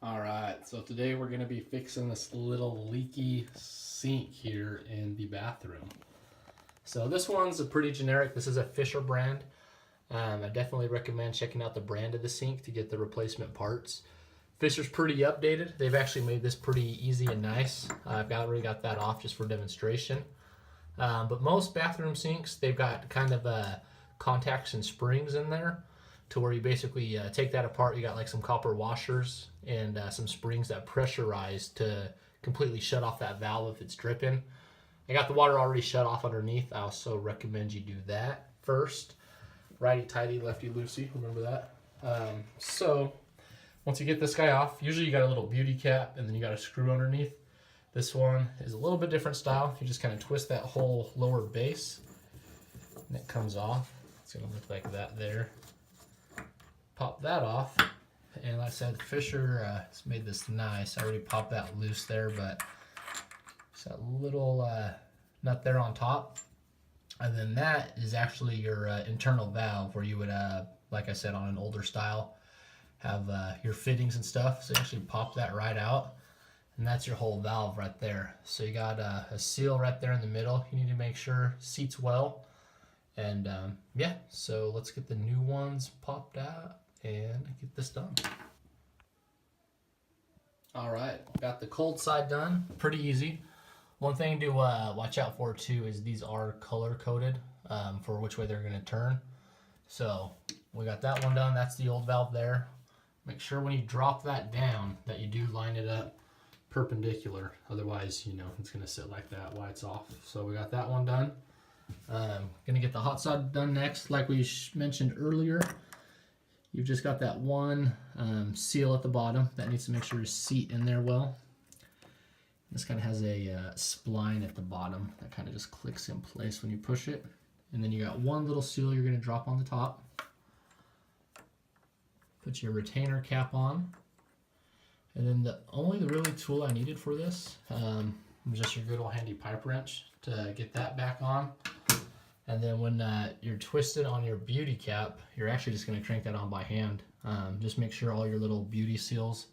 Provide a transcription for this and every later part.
All right, so today we're gonna be fixing this little leaky sink here in the bathroom. So this one's a pretty generic. This is a Fisher brand. I definitely recommend checking out the brand of the sink to get the replacement parts. Fisher's pretty updated. They've actually made this pretty easy and nice. I've already got that off just for demonstration. But most bathroom sinks, they've got kind of contacts and springs in there to where you basically take that apart. You got like some copper washers and some springs that pressurize to completely shut off that valve if it's dripping. I got the water already shut off underneath. I also recommend you do that first. Righty-tighty, lefty-loosey, remember that? So once you get this guy off, usually you got a little beauty cap and then you got a screw underneath. This one is a little bit different style. You just kind of twist that whole lower base and it comes off. It's gonna look like that there. Pop that off, and like I said, Fisher has made this nice. I already popped that loose there, but it's that little nut there on top. And then that is actually your internal valve where you would, like I said, on an older style, have your fittings and stuff. So you actually pop that right out, and that's your whole valve right there. So you got a seal right there in the middle. You need to make sure seats well. And yeah, so let's get the new ones popped out and get this done. All right, got the cold side done. Pretty easy. One thing to watch out for too is these are color coded for which way they're going to turn. So we got that one done. That's the old valve there. Make sure when you drop that down that you do line it up perpendicular. Otherwise, you know, it's going to sit like that while it's off. So we got that one done. Gonna get the hot side done next. Like we mentioned earlier, you've just got that one seal at the bottom that needs to make sure you seat in there well. This kind of has a spline at the bottom that kind of just clicks in place when you push it. And then you got one little seal you're going to drop on the top. Put your retainer cap on. And then the really tool I needed for this was just your good old handy pipe wrench to get that back on. And then when you're twisted on your beauty cap, you're actually just going to crank that on by hand. Just make sure all your little beauty seals,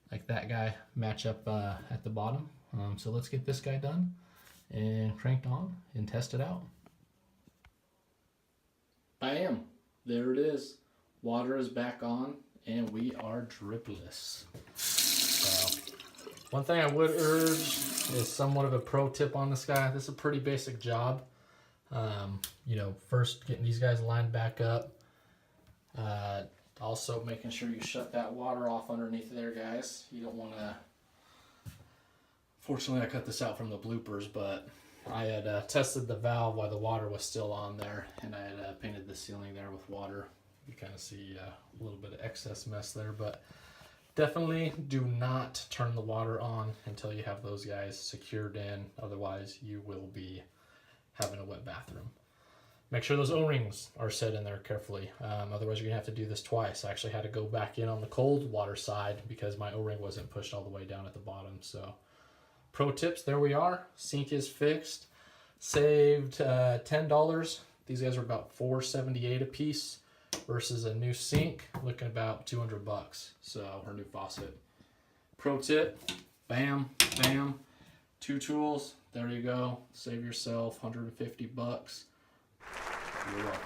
like that guy, match up at the bottom. So let's get this guy done and cranked on and test it out. Bam! There it is. Water is back on and we are dripless. So, one thing I would urge is somewhat of a pro tip on this guy. This is a pretty basic job. You know, first getting these guys lined back up. Also making sure you shut that water off underneath there, guys. You don't want to... Fortunately, I cut this out from the bloopers, but I had tested the valve while the water was still on there, and I had painted the ceiling there with water. You kind of see a little bit of excess mess there, but definitely do not turn the water on until you have those guys secured in. Otherwise, you will be having a wet bathroom. Make sure those O-rings are set in there carefully. Otherwise, you're gonna have to do this twice. I actually had to go back in on the cold water side because my O-ring wasn't pushed all the way down at the bottom. So, pro tips, there we are. Sink is fixed. Saved $10. These guys are about $4.78 a piece versus a new sink, looking about $200. So, our new faucet. Pro tip, bam, bam. 2 tools, there you go. Save yourself $150. You're welcome.